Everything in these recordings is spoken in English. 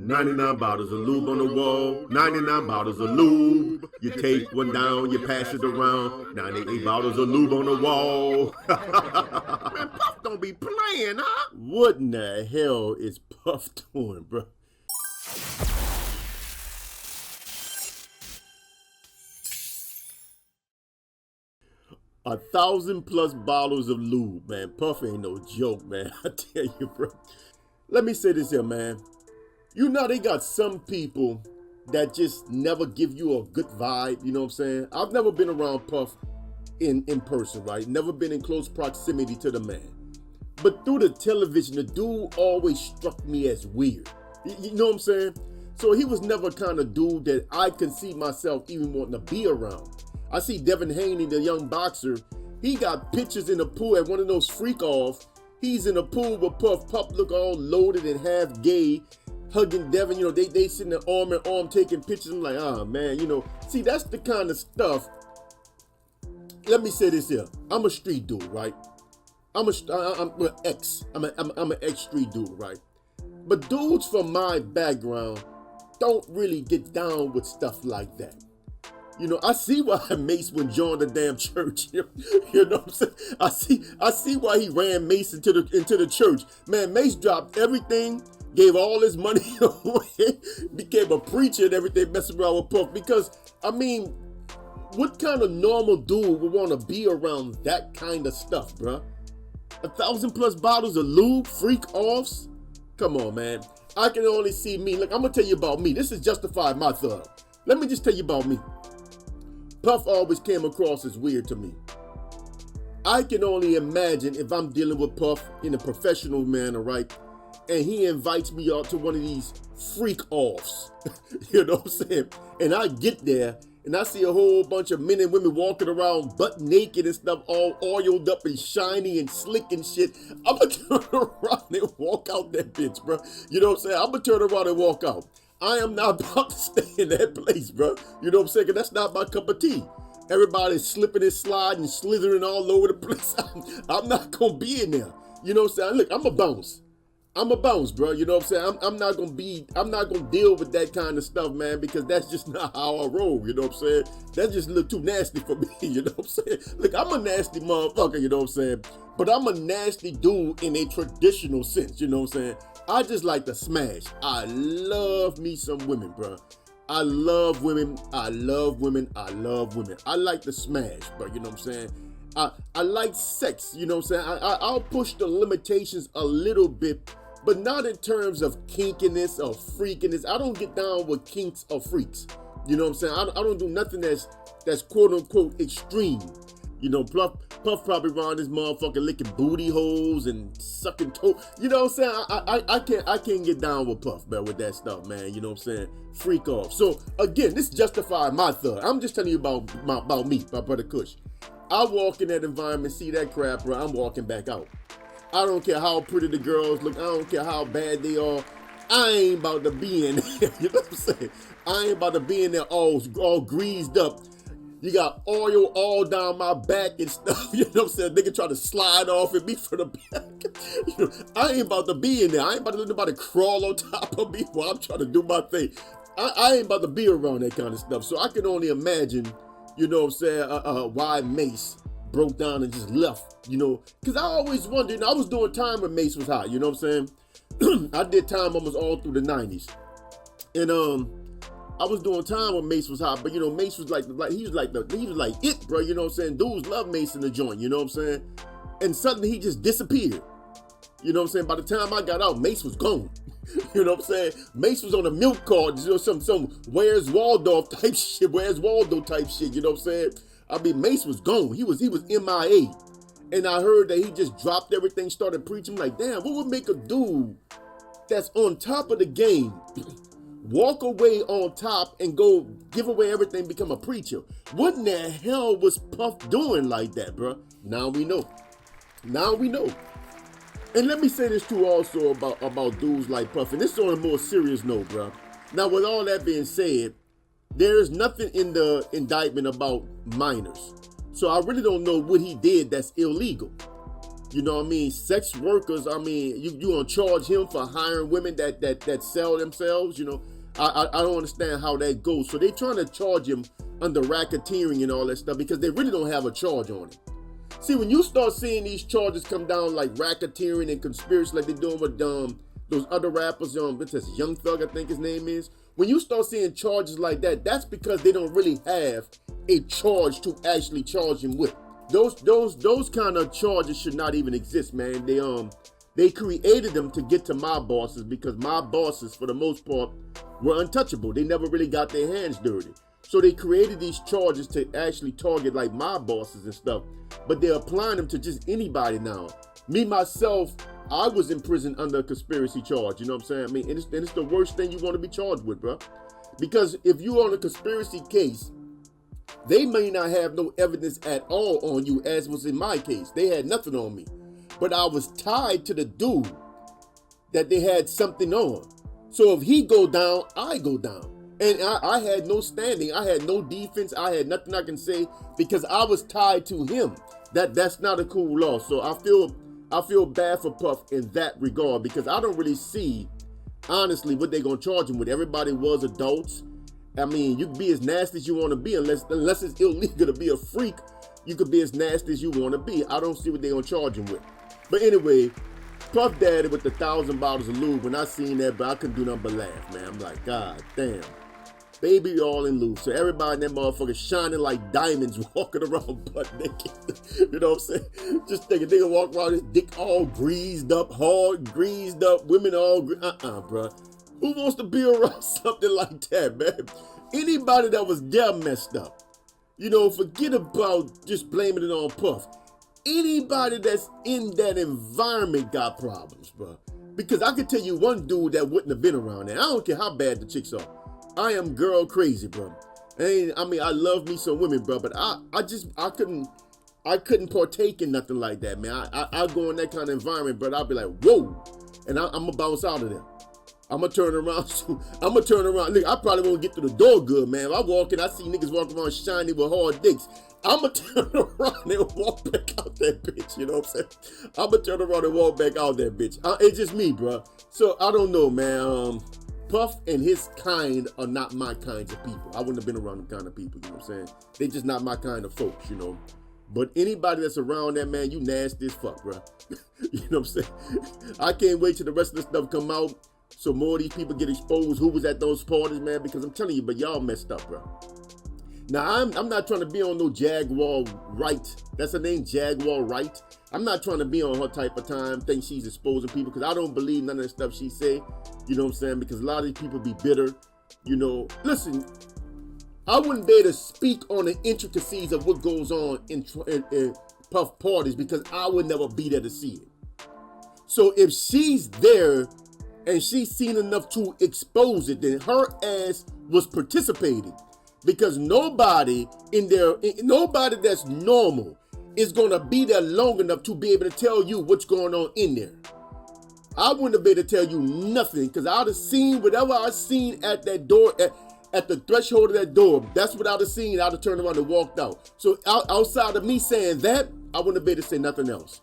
99 bottles of lube on the wall, 99 bottles of lube. You take one down, you pass it around, 98 bottles of lube on the wall. Man, Puff don't be playing, huh? What in the hell is Puff doing, bro? A 1,000+ bottles of lube, man. Puff ain't no joke, man. I tell you, bro. Let me say this here, man. You know they got some people that just never give you a good vibe, you know what I'm saying? I've never been around Puff in person, right? Never been in close proximity to the man. But through the television, the dude always struck me as weird. You know what I'm saying? So he was never kind of dude that I can see myself even wanting to be around. I see Devin Haney, the young boxer, he got pictures in the pool at one of those freak-offs. He's in the pool with Puff. Puff look all loaded and half gay, hugging Devin. You know, they sitting there arm in arm taking pictures. I'm like, oh, man, you know. See, that's the kind of stuff. Let me say this here. I'm a street dude, right? I'm an ex-street dude, right? But dudes from my background don't really get down with stuff like that. You know, I see why Mace went join the damn church. You know what I'm saying? I see why he ran Mace into the church. Man, Mace dropped everything, gave all his money away, became a preacher and everything, messing around with Puff. Because, I mean, what kind of normal dude would want to be around that kind of stuff, bruh? 1,000+ bottles of lube, freak offs? Come on, man. I can only see me. Look, I'm going to tell you about me. This is JustifyMyThug. Let me just tell you about me. Puff always came across as weird to me. I can only imagine if I'm dealing with Puff in a professional manner, right? And he invites me out to one of these freak-offs. You know what I'm saying? And I get there, and I see a whole bunch of men and women walking around butt naked and stuff, all oiled up and shiny and slick and shit. I'm going to turn around and walk out that bitch, bro. You know what I'm saying? I'm going to turn around and walk out. I am not about to stay in that place, bro. You know what I'm saying? 'Cause that's not my cup of tea. Everybody's slipping and sliding, slithering all over the place. I'm not going to be in there. You know what I'm saying? Look, I'm a bounce. I'm a bounce, bro. You know what I'm saying? I'm not going to deal with that kind of stuff, man, because that's just not how I roll. You know what I'm saying? That just look too nasty for me. You know what I'm saying? Look, I'm a nasty motherfucker, you know what I'm saying? But I'm a nasty dude in a traditional sense, you know what I'm saying? I just like to smash. I love me some women, bro. I love women. I love women. I love women. I like to smash, bro. You know what I'm saying? I like sex. You know what I'm saying? I'll push the limitations a little bit, but not in terms of kinkiness or freakiness. I don't get down with kinks or freaks. You know what I'm saying? I don't do nothing that's quote unquote extreme. You know, Puff probably around this motherfucker licking booty holes and sucking toe. You know what I'm saying? I can't get down with Puff, man, with that stuff, man. You know what I'm saying? Freak off. So again, this JustifyMyThug. I'm just telling you about me, my brother Kush. I walk in that environment, see that crap, bro. I'm walking back out. I don't care how pretty the girls look. I don't care how bad they are. I ain't about to be in there. You know what I'm saying? I ain't about to be in there all greased up. You got oil all down my back and stuff. You know what I'm saying? Nigga try to slide off at me from the back. You know, I ain't about to be in there. I ain't about to let nobody crawl on top of me while I'm trying to do my thing. I ain't about to be around that kind of stuff. So I can only imagine, you know what I'm saying, why Mace broke down and just left, you know. Because I always wondered, you know, I was doing time when Mace was hot, you know what I'm saying? I did time almost all through the 90s. And, I was doing time when Mace was hot, but you know, Mace was like he was like it, bro. You know what I'm saying? Dudes love Mace in the joint, you know what I'm saying? And suddenly he just disappeared. You know what I'm saying? By the time I got out, Mace was gone. You know what I'm saying? Mace was on a milk card, you know, some Where's Waldo type shit, Where's Waldo type shit, you know what I'm saying? I mean, Mace was gone. He was MIA. And I heard that he just dropped everything, started preaching. I'm like, damn, what would make a dude that's on top of the game walk away on top and go give away everything, become a preacher? What in the hell was Puff doing like that, bro? Now we know. Now we know. And let me say this too also about dudes like Puff, and this is on a more serious note, bro. Now, with all that being said, there is nothing in the indictment about minors. So I really don't know what he did that's illegal. You know what I mean? Sex workers, I mean, you gonna charge him for hiring women that sell themselves, you know? I don't understand how that goes. So they trying to charge him under racketeering and all that stuff because they really don't have a charge on him. See, when you start seeing these charges come down like racketeering and conspiracy like they're doing with those other rappers, what's this, Young Thug, I think his name is. When you start seeing charges like that, that's because they don't really have a charge to actually charge him with. Those kind of charges should not even exist, man. They created them to get to my bosses because my bosses, for the most part, were untouchable. They never really got their hands dirty. So they created these charges to actually target like my bosses and stuff, but they're applying them to just anybody now. Me, myself, I was in prison under a conspiracy charge, you know what I'm saying? I mean, and it's the worst thing you want to be charged with, bro. Because if you're on a conspiracy case, they may not have no evidence at all on you, as was in my case. They had nothing on me. But I was tied to the dude that they had something on. So if he go down, I go down. And I had no standing. I had no defense. I had nothing I can say because I was tied to him. That's not a cool law. So I feel bad for Puff in that regard because I don't really see, honestly, what they're going to charge him with. Everybody was adults. I mean, you can be as nasty as you want to be unless it's illegal to be a freak. You could be as nasty as you want to be. I don't see what they're going to charge him with. But anyway, Puff Daddy with the 1,000 bottles of lube, when I seen that, but I couldn't do nothing but laugh, man. I'm like, God damn. Baby all in lube. So everybody in that motherfucker shining like diamonds walking around butt naked. You know what I'm saying? Just think a nigga walk around his dick all greased up, hard greased up, women all bro. Who wants to be around something like that, man? Anybody that was there messed up. You know, forget about just blaming it on Puff. Anybody that's in that environment got problems, bro. Because I could tell you one dude that wouldn't have been around there. I don't care how bad the chicks are. I am girl crazy, bro. I mean, I love me some women, bro, but I couldn't partake in nothing like that, man. I go in that kind of environment, but I'll be like, whoa, and I'm gonna bounce out of there. I'm gonna turn around. Look, I probably won't get to the door good, man. If I walk in, I see niggas walking around shiny with hard dicks. I'm gonna turn around and walk back out that bitch. You know what I'm saying? I'm gonna turn around and walk back out that bitch. It's just me, bro. So I don't know, man. Puff and his kind are not my kinds of people. I wouldn't have been around them kind of people, you know what I'm saying? They just not my kind of folks, you know? But anybody that's around that, man, you nasty as fuck, bro. You know what I'm saying? I can't wait till the rest of the stuff come out so more of these people get exposed who was at those parties, man, because I'm telling you, but y'all messed up, bro. Now, I'm not trying to be on no Jaguar Wright. That's her name, Jaguar Wright. I'm not trying to be on her type of time, think she's exposing people, because I don't believe none of the stuff she say. You know what I'm saying? Because a lot of these people be bitter. You know, listen, I wouldn't be able to speak on the intricacies of what goes on in Puff parties because I would never be there to see it. So if she's there and she's seen enough to expose it, then her ass was participating. Because nobody that's normal is going to be there long enough to be able to tell you what's going on in there. I wouldn't have been able to tell you nothing because I'd have seen whatever I seen at that door, at the threshold of that door. That's what I'd have seen. I'd have turned around and walked out. So outside of me saying that, I wouldn't have been able to say nothing else.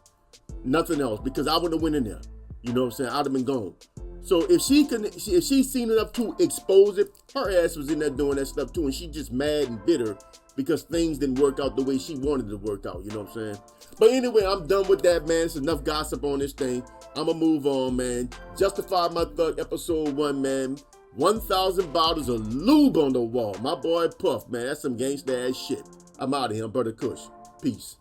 Nothing else because I wouldn't have went in there. You know what I'm saying? I'd have been gone. So if she's seen enough to expose it, her ass was in there doing that stuff too, and she just mad and bitter because things didn't work out the way she wanted it to work out, you know what I'm saying? But anyway, I'm done with that, man. It's enough gossip on this thing. I'ma move on, man. Justify My Thug, episode 1, man. 1,000 bottles of lube on the wall. My boy Puff, man. That's some gangsta ass shit. I'm out of here, Brother Kush. Peace.